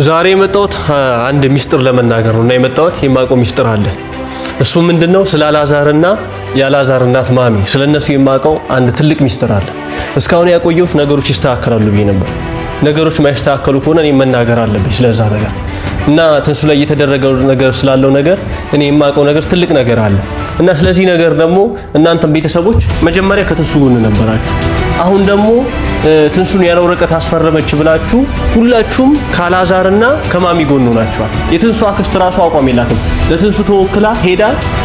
ዛሬ የመጣሁት አንድ ሚስጥር ለመናገር ነውና የመጣሁት የማውቀው ሚስጥር አለ። እሱ ምንድነው? ስለ አልዓዛርና የአልዓዛር እናት ማሚ ስለነሱ የማውቀው አንድ ትልቅ ሚስጥር አለ። እስካሁን ያቆየሁት ነገሮች ይስተካከላሉ ብዬ ነበር። ነገሮች ማይስተካከሉ ከሆነ እኔ መናገር አለብኝ ስለዛ ነገር እና ትንሱ ላይ የተደረገው ነገር ስላለው ነገር እኔ የማውቀው ነገር ትልቅ ነገር አለ እና ስለዚህ ነገር ደግሞ እናንተም ቤተሰቦች መጀመሪያ ከትንሱ ጎን ነበራችሁ። አሁን ደግሞ ትንሱን ያለ ወረቀት አስፈረመች ብላችሁ ሁላችሁም ከአልዓዛርና ከማሚ ጎን ሆናችኋል። የትንሱ አክስት ራሱ አቋም የላትም። ለትንሱ ተወክላ ሄዳ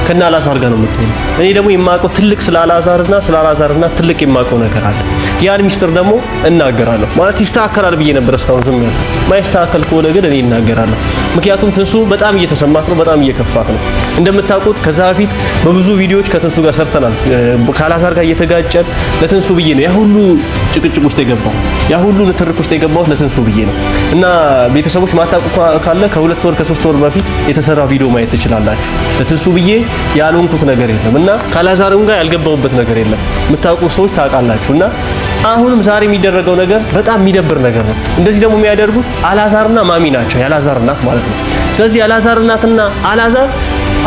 ከና አልዓዛር ጋር ነው የምትሆነው። እኔ ደግሞ የማውቀው ትልቅ ስለ አልዓዛርና ትልቅ የማውቀው ነገር አለ። ያን ሚስጥር ደግሞ እናገራለሁ። ማለት ይስተካከላል ብዬ ነበር እስካሁን ዝም ያልኩት። ማይስተካከል ከሆነ ግን እኔ እናገራለሁ። ምክንያቱም ትንሱ በጣም እየተሰማት ነው፣ በጣም እየከፋት ነው። እንደምታውቁት ከዛ በፊት በብዙ ቪዲዮዎች ከትንሱ ጋር ሰርተናል። ከአልዓዛር ጋር እየተጋጨን ለትንሱ ብዬ ነው ያ ሁሉ ጭቅጭቅ ውስጥ የገባው፣ ያ ሁሉ ንትርክ ውስጥ የገባው ለትንሱ ብዬ ነው። እና ቤተሰቦች ማታውቁ ካለ ከ2 ወር ከ3 ወር በፊት የተሰራ ቪዲዮ ማየት ትችላላችሁ። ለትንሱ ብዬ ያልሆንኩት ነገር የለም እና ከአልዓዛርም ጋር ያልገባሁበት ነገር የለም። የምታውቁ ሰዎች ታውቃላችሁና አሁንም ዛሬ የሚደረገው ነገር በጣም የሚደብር ነገር ነው። እንደዚህ ደግሞ የሚያደርጉት አልዓዛርና ማሚ ናቸው፣ የአልዓዛር እናት ማለት ነው። ስለዚህ የአልዓዛር እናትና አልዓዛር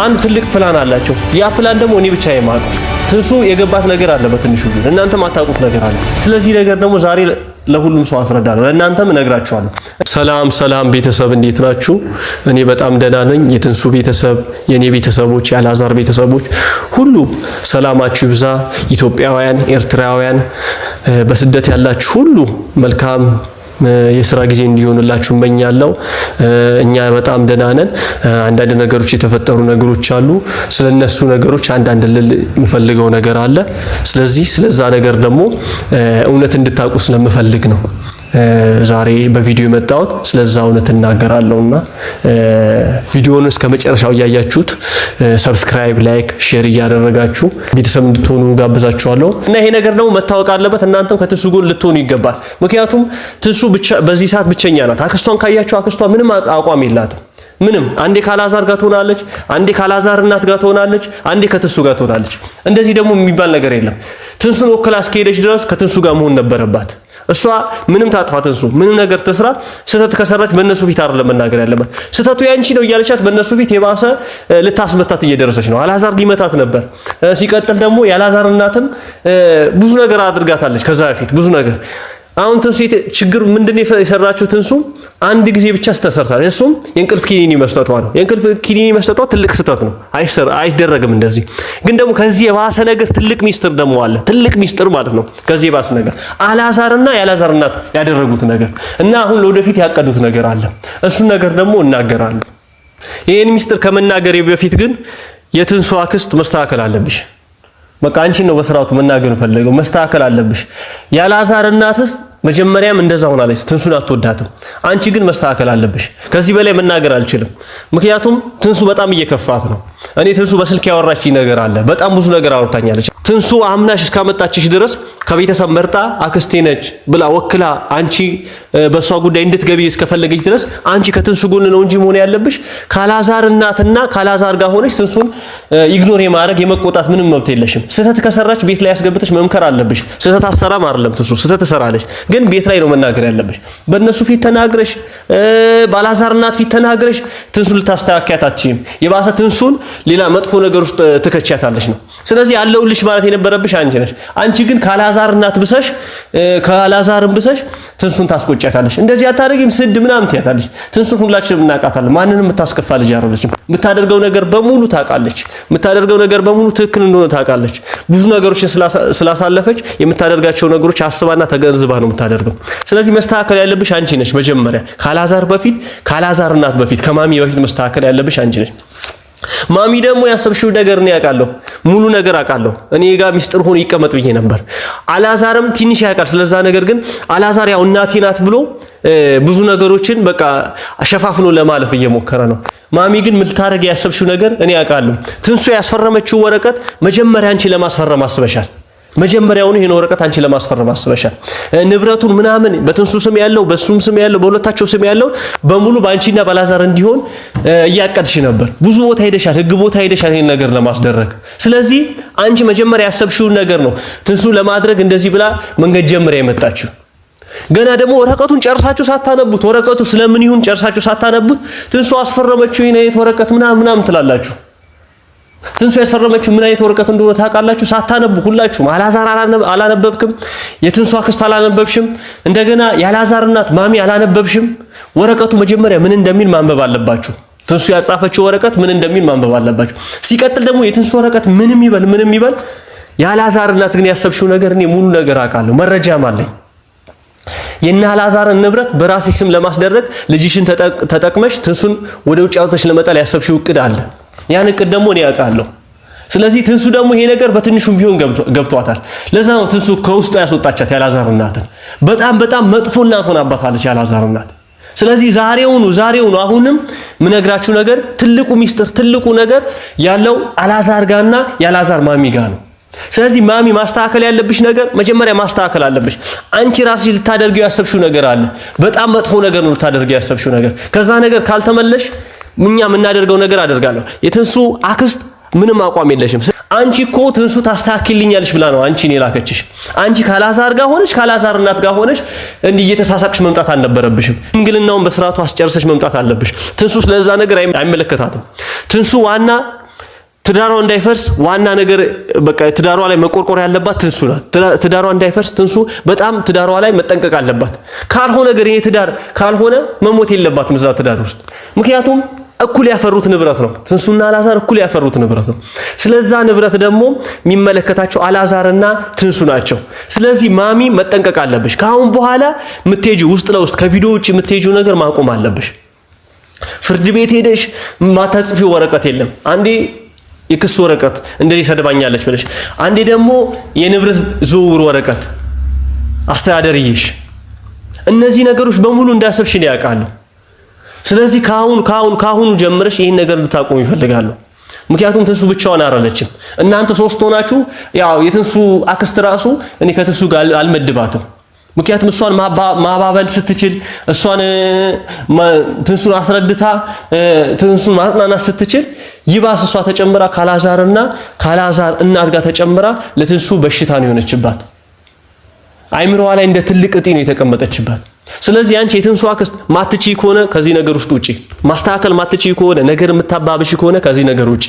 አንድ ትልቅ ፕላን አላቸው። ያ ፕላን ደግሞ እኔ ብቻ የማውቀው ትንሱ የገባት ነገር አለ በትንሹ ግን እናንተም አታውቁት ነገር አለ። ስለዚህ ነገር ደግሞ ዛሬ ለሁሉም ሰው አስረዳለሁ፣ ለእናንተም እነግራችኋለሁ። ሰላም ቤተሰብ እንዴት ናችሁ? እኔ በጣም ደህና ነኝ። የትንሱ ቤተሰብ፣ የኔ ቤተሰቦች፣ የአልዓዛር ቤተሰቦች ሁሉ ሰላማችሁ ይብዛ። ኢትዮጵያውያን፣ ኤርትራውያን በስደት ያላችሁ ሁሉ መልካም የሥራ ጊዜ እንዲሆንላችሁ እመኛለሁ። እኛ በጣም ደህና ነን። አንዳንድ ነገሮች የተፈጠሩ ነገሮች አሉ። ስለነሱ ነገሮች አንዳንድ ልል የምፈልገው ነገር አለ። ስለዚህ ስለዛ ነገር ደግሞ እውነት እንድታውቁ ስለምፈልግ ነው ዛሬ በቪዲዮ የመጣሁት። ስለዛ እውነት እናገራለሁና ቪዲዮውን እስከ መጨረሻው እያያችሁት ሰብስክራይብ፣ ላይክ፣ ሼር እያደረጋችሁ ቤተሰብ እንድትሆኑ ጋብዛችኋለሁ። እና ይሄ ነገር ደግሞ መታወቅ አለበት። እናንተም ከትንሱ ጎን ልትሆኑ ይገባል። ምክንያቱም ትንሱ በዚህ ሰዓት ብቸኛ ናት። አክስቷን ካያችሁ አክስቷ ምንም አቋም የላትም። ምንም አንዴ ከአልዓዛር ጋር ትሆናለች፣ አንዴ ከአልዓዛር እናት ጋር ትሆናለች፣ አንዴ ከትንሱ ጋር ትሆናለች። እንደዚህ ደግሞ የሚባል ነገር የለም። ትንሱን ወክላ እስከሄደች ድረስ ከትንሱ ጋር መሆን ነበረባት። እሷ ምንም ታጥፋ ትንሱ ምንም ነገር ትስራ፣ ስህተት ከሰራች በእነሱ ፊት አይደለም መናገር ያለባት። ስህተቱ ያንቺ ነው እያለቻት በእነሱ ፊት የባሰ ልታስመታት እየደረሰች ነው። አልዓዛር ሊመታት ነበር። ሲቀጥል ደግሞ የአልዓዛር እናትም ብዙ ነገር አድርጋታለች ከዛ በፊት ብዙ ነገር። አሁን ትንሱ ችግር ምንድነው የሰራችው? ትንሱ አንድ ጊዜ ብቻ ስተሰርታለች። እሱም የእንቅልፍ ኪኒኒ መስጠቷ ነው። የእንቅልፍ ኪኒኒ መስጠቷ ትልቅ ስህተት ነው፣ አይደረግም እንደዚህ። ግን ደግሞ ከዚህ የባሰ ነገር ትልቅ ሚስጥር ደግሞ አለ። ትልቅ ሚስጥር ማለት ነው ከዚህ የባሰ ነገር አልዓዛርና የአልዓዛር እናት ያደረጉት ነገር እና አሁን ለወደፊት ያቀዱት ነገር አለ። እሱን ነገር ደግሞ እናገራለሁ። ይሄን ሚስጥር ከመናገሬ በፊት ግን የትንሱ አክስት መስተካከል አለብሽ። በቃ አንቺን ነው በስራቱ መናገር ፈልገው መስተካከል አለብሽ። የአልዓዛር እናትስ መጀመሪያም እንደዛ ሆናለች። ትንሱን አትወዳትም። አንቺ ግን መስተካከል አለብሽ። ከዚህ በላይ መናገር አልችልም። ምክንያቱም ትንሱ በጣም እየከፋት ነው። እኔ ትንሱ በስልክ ያወራችኝ ነገር አለ። በጣም ብዙ ነገር አውርታኛለች። ትንሱ አምናሽ እስካመጣችሽ ድረስ ከቤተሰብ መርጣ አክስቴ ነች ብላ ወክላ አንቺ በሷ ጉዳይ እንድትገቢ እስከፈለገች ድረስ አንቺ ከትንሱ ጎን ነው እንጂ መሆን ያለብሽ ከአልዓዛር እናትና ከአልዓዛር ጋር ሆነሽ ትንሱን ኢግኖር የማድረግ የመቆጣት ምንም መብት የለሽም። ስህተት ከሰራች ቤት ላይ ያስገብተሽ መምከር አለብሽ። ስህተት አሰራም አይደለም ትንሱ ስህተት ትሰራለች፣ ግን ቤት ላይ ነው መናገር ያለብሽ። በእነሱ ፊት ተናግረሽ በአልዓዛር እናት ፊት ተናግረሽ ትንሱን ልታስተካክያት አትችይም። የባሰ ትንሱን ሌላ መጥፎ ነገር ውስጥ ትከቻታለሽ ነው። ስለዚህ ያለውልሽ ማለት የነበረብሽ አንቺ ነሽ። አንቺ ግን ከአልዓዛር እናት ብሰሽ ከአልዓዛርም ብሰሽ ትንሱን ታስቆጫታለሽ። እንደዚህ አታደርጊም፣ ስድ ምናምን ትያታለሽ። ትንሱን ሁላችንም እናውቃታለን። ማንንም የምታስከፋ ልጅ አይደለችም። የምታደርገው ነገር በሙሉ ታውቃለች። የምታደርገው ነገር በሙሉ ትክክል እንደሆነ ታውቃለች። ብዙ ነገሮችን ስላሳለፈች የምታደርጋቸው ነገሮች አስባና ተገንዝባ ነው የምታደርገው። ስለዚህ መስተካከል ያለብሽ አንቺ ነሽ። መጀመሪያ ከአልዓዛር በፊት ከአልዓዛር እናት በፊት ከማሚ በፊት መስተካከል ያለብሽ አንቺ ነሽ። ማሚ ደግሞ ያሰብሽው ነገር ነው ያውቃለሁ፣ ሙሉ ነገር አውቃለሁ። እኔ ጋር ሚስጥር ሆኖ ይቀመጥ ብዬ ነበር። አልዓዛርም ትንሽ ያውቃል ስለዛ ነገር። ግን አልዓዛር ያው እናቴ ናት ብሎ ብዙ ነገሮችን በቃ አሸፋፍኖ ለማለፍ እየሞከረ ነው። ማሚ ግን ምልታረግ ያሰብሽው ነገር እኔ ያውቃለሁ። ትንሱ ያስፈረመችው ወረቀት መጀመሪያ አንቺ ለማስፈረም አስበሻል። መጀመሪያውን ይሄን ወረቀት አንቺ ለማስፈረም አስበሻል። ንብረቱን ምናምን በትንሱ ስም ያለው በሱም ስም ያለው በሁለታቸው ስም ያለው በሙሉ ባንቺና ባልዓዛር እንዲሆን እያቀድሽ ነበር። ብዙ ቦታ ሄደሻል፣ ህግ ቦታ ሄደሻል ይሄን ነገር ለማስደረግ። ስለዚህ አንቺ መጀመሪያ ያሰብሽው ነገር ነው ትንሱ ለማድረግ እንደዚህ ብላ መንገድ ጀምራ የመጣችው። ገና ደግሞ ወረቀቱን ጨርሳችሁ ሳታነቡት ወረቀቱ ስለምን ይሁን ጨርሳችሁ ሳታነቡት ትንሱ አስፈረመችው ይሄን አይነት ወረቀት ምናምን ትላላችሁ። ትንሱ ያስፈረመችው ምን አይነት ወረቀት እንደሆነ ታውቃላችሁ? ሳታነቡ ሁላችሁም። አላዛር አላነበብክም፣ የትንሱ አክስት አላነበብሽም፣ እንደገና የአላዛር እናት ማሚ አላነበብሽም። ወረቀቱ መጀመሪያ ምን እንደሚል ማንበብ አለባችሁ። ትንሱ ያጻፈችው ወረቀት ምን እንደሚል ማንበብ አለባችሁ። ሲቀጥል ደግሞ የትንሱ ወረቀት ምንም ይበል የአላዛር እናት ግን ያሰብሽው ነገር እኔ ሙሉ ነገር አውቃለሁ፣ መረጃም አለኝ። የና አላዛርን ንብረት በራስሽ ስም ለማስደረግ ልጅሽን ተጠቅመሽ ትንሱን ወደ ውጭ አውጥተሽ ለመጣል ያሰብሽው እቅድ አለ። ያን እቅድ ደግሞ እኔ አውቃለሁ። ስለዚህ ትንሱ ደግሞ ይሄ ነገር በትንሹም ቢሆን ገብቷታል። ለዛ ነው ትንሱ ከውስጡ ያስወጣቻት የአላዛር እናትን። በጣም መጥፎ እናት ሆናባታለች የአላዛር እናት። ስለዚህ ዛሬውኑ አሁንም ምነግራችሁ ነገር ትልቁ ሚስጥር ትልቁ ነገር ያለው አላዛር ጋርና የአላዛር ማሚ ጋር ነው። ስለዚህ ማሚ ማስተካከል ያለብሽ ነገር መጀመሪያ ማስተካከል አለብሽ። አንቺ ራስሽ ልታደርጊው ያሰብሽው ነገር አለ። በጣም መጥፎ ነገር ነው ልታደርጊው ያሰብሽው ነገር። ከዛ ነገር ካልተመለሽ እኛ የምናደርገው ነገር አደርጋለሁ። የትንሱ አክስት ምንም አቋም የለሽም። አንቺ እኮ ትንሱ ታስተካክልኛለሽ ብላ ነው አንቺን የላከችሽ። አንቺ ካላዛር ጋር ሆነሽ ካላዛር እናት ጋር ሆነሽ እንዲህ እየተሳሳቅሽ መምጣት አልነበረብሽም። እንግልናውን በስርዓቱ አስጨርሰሽ መምጣት አለብሽ። ትንሱ ስለዛ ነገር አይመለከታትም። ትንሱ ዋና ትዳሯ እንዳይፈርስ ዋና ነገር በቃ ትዳሯ ላይ መቆርቆር ያለባት ትንሱ ናት። ትዳሯ እንዳይፈርስ ትንሱ በጣም ትዳሯ ላይ መጠንቀቅ አለባት። ካልሆነ ነገር ይሄ ትዳር ካልሆነ መሞት የለባትም እዛ ትዳር ውስጥ። ምክንያቱም እኩል ያፈሩት ንብረት ነው። ትንሱና አላዛር እኩል ያፈሩት ንብረት ነው። ስለዛ ንብረት ደግሞ የሚመለከታቸው አላዛርና ትንሱ ናቸው። ስለዚህ ማሚ መጠንቀቅ አለብሽ። ከአሁን በኋላ የምትሄጂው ውስጥ ለውስጥ ከቪዲዮ ውጭ የምትሄጂው ነገር ማቆም አለብሽ። ፍርድ ቤት ሄደሽ ማታጽፊው ወረቀት የለም። አንዴ የክስ ወረቀት እንደዚህ ሰድባኛለች ብለሽ፣ አንዴ ደግሞ የንብረት ዝውውር ወረቀት አስተዳደርይሽ። እነዚህ ነገሮች በሙሉ እንዳሰብሽ ነው ያውቃለሁ። ስለዚህ ካሁኑ ጀምረሽ ይሄን ነገር ልታቆም ይፈልጋሉ። ምክንያቱም ትንሱ ብቻዋን አይደለችም። እናንተ ሶስት ሆናችሁ ያው የትንሱ አክስት ራሱ እኔ ከትንሱ ጋር አልመድባትም። ምክንያቱም እሷን ማባበል ስትችል እሷን ትንሱን አስረድታ ትንሱን ማጽናናት ስትችል ይባስ እሷ ተጨምራ ካላዛርና ካላዛር እናት ጋር ተጨምራ ለትንሱ በሽታ ነው የሆነችባት። አይምሮዋ ላይ እንደ ትልቅ እጢ ነው የተቀመጠችባት። ስለዚህ አንቺ የትንሱ አክስት ማትቺ ከሆነ ከዚህ ነገር ውስጥ ውጪ። ማስተካከል ማትቺ ከሆነ ነገር የምታባብሽ ከሆነ ከዚህ ነገር ውጪ።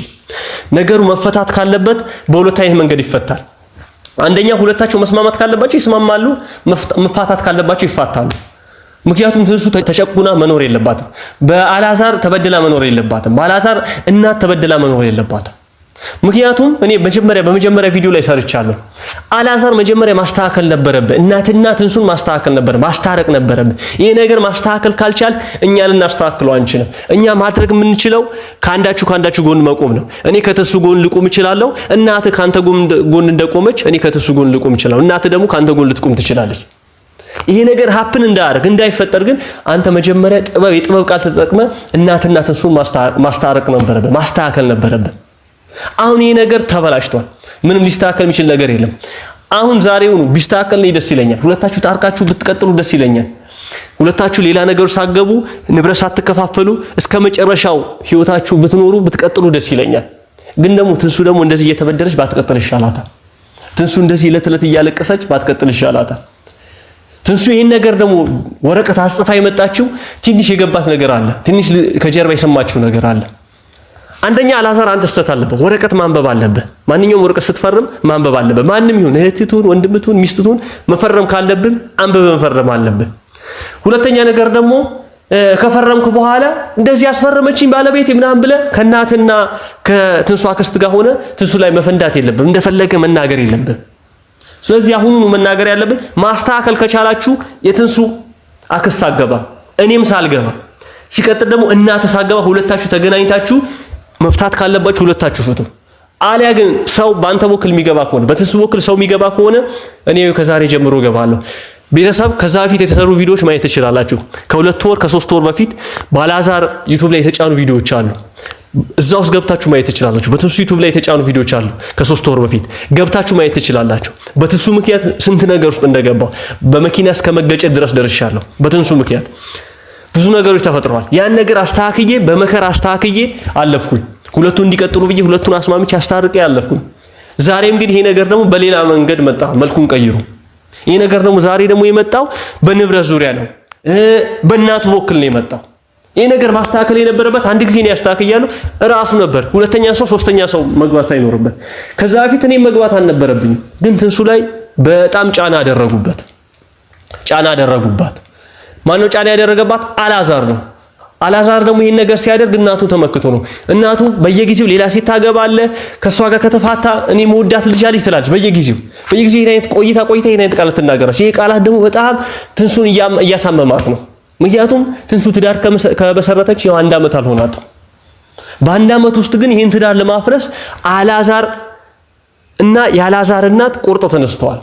ነገሩ መፈታት ካለበት በሁለት አይነት መንገድ ይፈታል። አንደኛ ሁለታቸው መስማማት ካለባቸው ይስማማሉ፣ መፋታት ካለባቸው ይፋታሉ። ምክንያቱም ትንሱ ተጨቁና መኖር የለባትም። በአላዛር ተበድላ መኖር የለባትም። በአላዛር እናት ተበድላ መኖር የለባትም። ምክንያቱም እኔ በመጀመሪያ ቪዲዮ ላይ ሰርቻለሁ። አላዛር መጀመሪያ ማስተካከል ነበረበት። እናትና ትንሱን ማስተካከል ነበረበት፣ ማስታረቅ ነበረበት። ይሄ ነገር ማስተካከል ካልቻል እኛ ልናስተካክለው አንችልም። እኛ ማድረግ የምንችለው ከአንዳችሁ ጎን መቆም ነው። እኔ ከትንሱ ጎን ልቆም እችላለሁ። እናት ካንተ ጎን እንደቆመች እኔ ከትንሱ ጎን ልቆም እችላለሁ። እናት ደግሞ ካንተ ጎን ልትቆም ትችላለች። ይሄ ነገር ሀፕን እንዳይፈጠር ግን አንተ መጀመሪያ የጥበብ ቃል ተጠቅመ እናትና ትንሱን ማስታረቅ ነበረበት፣ ማስተካከል ነበረበት። አሁን ይሄ ነገር ተበላሽቷል። ምንም ሊስተካከል የሚችል ነገር የለም። አሁን ዛሬውኑ ቢስተካከል ነው ደስ ይለኛል። ሁለታችሁ ታርቃችሁ ብትቀጥሉ ደስ ይለኛል። ሁለታችሁ ሌላ ነገር ሳገቡ ንብረት ሳትከፋፈሉ እስከ መጨረሻው ህይወታችሁ ብትኖሩ ብትቀጥሉ ደስ ይለኛል። ግን ደግሞ ትንሱ ደግሞ እንደዚህ እየተበደረች ባትቀጥል ይሻላታል። ትንሱ እንደዚህ ዕለት እያለቀሰች ባትቀጥል ይሻላታል። ትንሱ ይሄን ነገር ደግሞ ወረቀት አጽፋ የመጣችው ትንሽ የገባት ነገር አለ። ትንሽ ከጀርባ የሰማችው ነገር አለ። አንደኛ አላዛር አንተ ስተት አለበት። ወረቀት ማንበብ አለበት። ማንኛውም ወረቀት ስትፈርም ማንበብ አለበት። ማንም ይሁን እህትቱን፣ ወንድምቱን፣ ሚስትቱን መፈረም ካለብን አንበብ መፈረም አለበት። ሁለተኛ ነገር ደግሞ ከፈረምክ በኋላ እንደዚህ ያስፈረመችኝ ባለቤት ምናምን ብለህ ከእናትና ከትንሱ አክስት ጋር ሆነ ትንሱ ላይ መፈንዳት የለብም። እንደፈለገ መናገር የለብም። ስለዚህ አሁኑኑ መናገር ያለብን ማስተካከል ከቻላችሁ የትንሱ አክስት ሳገባ እኔም ሳልገባ ሲቀጥል ደግሞ እናት ሳገባ ሁለታችሁ ተገናኝታችሁ መፍታት ካለባችሁ ሁለታችሁ ፍቱ። አሊያ ግን ሰው ባንተ በኩል የሚገባ ከሆነ በትንሱ በኩል ሰው የሚገባ ከሆነ እኔ ከዛሬ ጀምሮ እገባለሁ። ቤተሰብ ከዛ በፊት የተሰሩ ቪዲዮዎች ማየት ትችላላችሁ። ከ2 ወር ከ3 ወር በፊት በአላዛር ዩቲዩብ ላይ የተጫኑ ቪዲዮዎች አሉ። እዛ ውስጥ ገብታችሁ ማየት ትችላላችሁ። በትንሱ ዩቲዩብ ላይ የተጫኑ ቪዲዮዎች አሉ። ከ3 ወር በፊት ገብታችሁ ማየት ትችላላችሁ። በትንሱ ምክንያት ስንት ነገር ውስጥ እንደገባው በመኪና እስከ መገጨት ድረስ ደርሻለሁ። በትንሱ ምክንያት ብዙ ነገሮች ተፈጥረዋል። ያን ነገር አስተካክዬ በመከራ አስተካክዬ አለፍኩኝ። ሁለቱን እንዲቀጥሉ ብዬ ሁለቱን አስማምቼ አስታርቄ አለፍኩኝ። ዛሬም ግን ይሄ ነገር ደግሞ በሌላ መንገድ መጣ። መልኩን ቀይሩ። ይሄ ነገር ደግሞ ዛሬ ደግሞ የመጣው በንብረት ዙሪያ ነው። በእናቱ በኩል ነው የመጣው። ይሄ ነገር ማስተካከል የነበረበት አንድ ጊዜ ነው ያስተካክያለሁ ራሱ ነበር፣ ሁለተኛ ሰው ሶስተኛ ሰው መግባት ሳይኖርበት። ከዛ በፊት እኔ መግባት አልነበረብኝም፣ ግን ትንሱ ላይ በጣም ጫና አደረጉባት። ማነው ጫና ያደረገባት? አላዛር ነው። አላዛር ደግሞ ይሄን ነገር ሲያደርግ እናቱ ተመክቶ ነው። እናቱ በየጊዜው ሌላ ሴት ታገባለህ፣ ከሷ ጋር ከተፋታ እኔ መወዳት ልጅ አለች ትላለች። በየጊዜው ይሄን አይነት ቆይታ ይሄን አይነት ቃላት ትናገራለች። ይሄ ቃላት ደግሞ በጣም ትንሱን እያሳመማት ነው። ምክንያቱም ትንሱ ትዳር ከመሰረተች ያው 1 ዓመት አልሆናትም። በ1 ዓመት ውስጥ ግን ይሄን ትዳር ለማፍረስ አላዛር እና የአላዛር እናት ቆርጦ ተነስተዋል።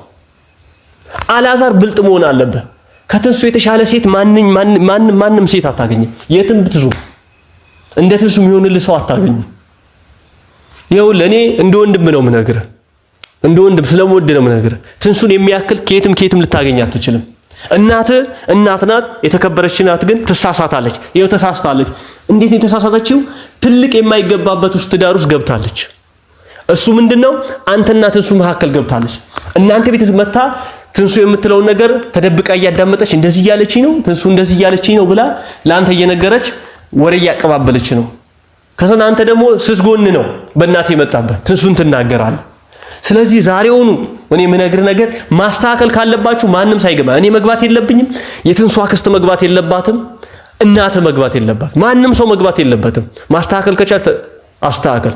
አላዛር ብልጥ መሆን አለበት። ከትንሱ የተሻለ ሴት ማንም ሴት አታገኝም። የትም ብትዙ እንደ ትንሱ የሚሆንልህ ሰው አታገኝም። ይኸውልህ እኔ እንደ ወንድም ነው የምነግርህ፣ እንደ ወንድም ስለምወድ ነው የምነግርህ። ትንሱን የሚያክል ከየትም ልታገኝ አትችልም። እናት ናት፣ የተከበረች ናት፣ ግን ትሳሳታለች። ይኸው ተሳስታለች። እንዴት ነው የተሳሳተችው? ትልቅ የማይገባበት ውስጥ ትዳር ውስጥ ገብታለች። እሱ ምንድነው? አንተና ትንሱ መካከል ገብታለች። እናንተ ቤት መታ ትንሱ የምትለውን ነገር ተደብቃ እያዳመጠች እንደዚህ እያለችኝ ነው ትንሱ እንደዚህ እያለችኝ ነው ብላ ለአንተ እየነገረች ወሬ እያቀባበለች ነው። ከዛ አንተ ደግሞ ስስጎን ነው በእናት የመጣበት ትንሱን ትናገራለህ። ስለዚህ ዛሬውኑ እኔ የምነግርህ ነገር ማስተካከል ካለባችሁ ማንም ሳይገባ፣ እኔ መግባት የለብኝም፣ የትንሱ አክስት መግባት የለባትም፣ እናት መግባት የለባትም፣ ማንም ሰው መግባት የለበትም። ማስተካከል ከቻልክ አስተካከል።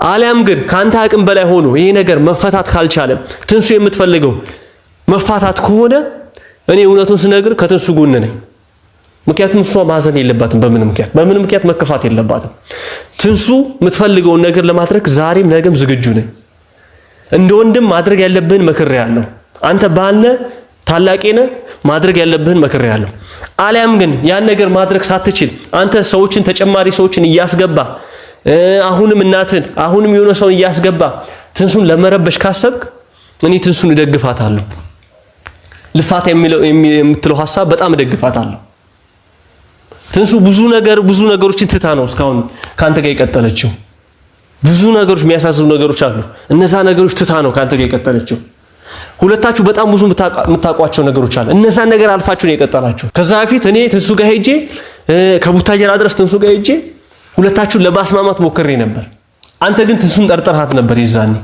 አሊያም ግን ካንተ አቅም በላይ ሆኖ ይሄ ነገር መፈታት ካልቻለ ትንሱ የምትፈልገው መፋታት ከሆነ እኔ እውነቱን ስነግር ከትንሱ ጎን ነኝ። ምክንያቱም እሷ ማዘን የለባትም፣ በምንም ምክንያት መከፋት የለባትም። ትንሱ የምትፈልገውን ነገር ለማድረግ ዛሬም ነገም ዝግጁ ነኝ። እንደ ወንድም ማድረግ ያለብህን መክሬያለሁ። አንተ ባለ ታላቄ ነህ፣ ማድረግ ያለብህን መክሬያለሁ። አሊያም ግን ያን ነገር ማድረግ ሳትችል አንተ ተጨማሪ ሰዎችን እያስገባ አሁንም እናትን አሁንም የሆነ ሰውን እያስገባ ትንሱን ለመረበሽ ካሰብክ እኔ ትንሱን እደግፋታለሁ። ልፋት የምትለው ሐሳብ በጣም እደግፋታለሁ። ትንሱ ብዙ ነገሮችን ትታ ነው እስካሁን ካንተ ጋር የቀጠለችው። ብዙ ነገሮች የሚያሳዝኑ ነገሮች አሉ። እነዛ ነገሮች ትታ ነው ካንተ ጋር የቀጠለችው። ሁለታችሁ በጣም ብዙ የምታውቋቸው ነገሮች አሉ። እነዛን ነገር አልፋችሁ ነው የቀጠላችሁ። ከዛ በፊት እኔ ትንሱ ጋር ሄጄ ከቡታጀራ ድረስ ትንሱ ጋር ሄጄ ሁለታችሁን ለማስማማት ሞክሬ ነበር። አንተ ግን ትንሱን ጠርጥረሃት ነበር ይዛኔ።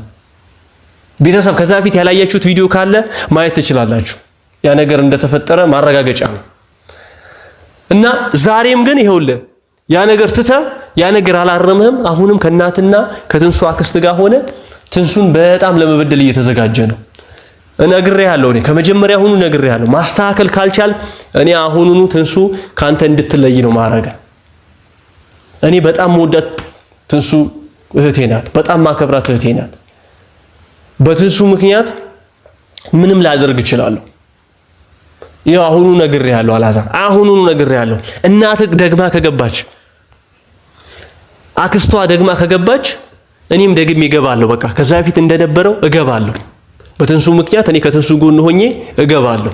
ቤተሰብ ከዛ በፊት ያላያችሁት ቪዲዮ ካለ ማየት ትችላላችሁ። ያ ነገር እንደተፈጠረ ማረጋገጫ ነው። እና ዛሬም ግን ይኸውልህ ያ ነገር ትተህ ያ ነገር አላረምህም። አሁንም ከእናትና ከትንሱ አክስት ጋር ሆነ ትንሱን በጣም ለመበደል እየተዘጋጀ ነው። እነግሬሃለሁ፣ እኔ ከመጀመሪያ ሁኑ እነግሬሃለሁ። ማስተካከል ካልቻል እኔ አሁኑኑ ትንሱ ካንተ እንድትለይ ነው ማረጋ። እኔ በጣም መወዳት ትንሱ እህቴ ናት፣ በጣም ማከብራት እህቴ ናት። በትንሱ ምክንያት ምንም ላደርግ እችላለሁ። ይኸው አሁኑኑ ነግሬሃለሁ አላዛር፣ አሁኑኑ ነግሬሃለሁ። እናትህ ደግማ ከገባች አክስቷ ደግማ ከገባች እኔም ደግሜ እገባለሁ። በቃ ከዛ በፊት እንደነበረው እገባለሁ። በትንሱ ምክንያት እኔ ከትንሱ ጎን ሆኜ እገባለሁ፣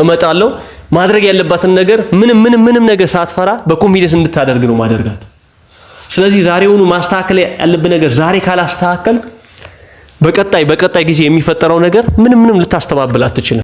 እመጣለሁ። ማድረግ ያለባትን ነገር ምንም ነገር ሳትፈራ በኮንፊደንስ እንድታደርግ ነው ማደርጋት። ስለዚህ ዛሬውኑ ማስተካከል ያለብህ ነገር ዛሬ ካላስተካከልክ በቀጣይ ጊዜ የሚፈጠረው ነገር ምንም ልታስተባብል አትችልም።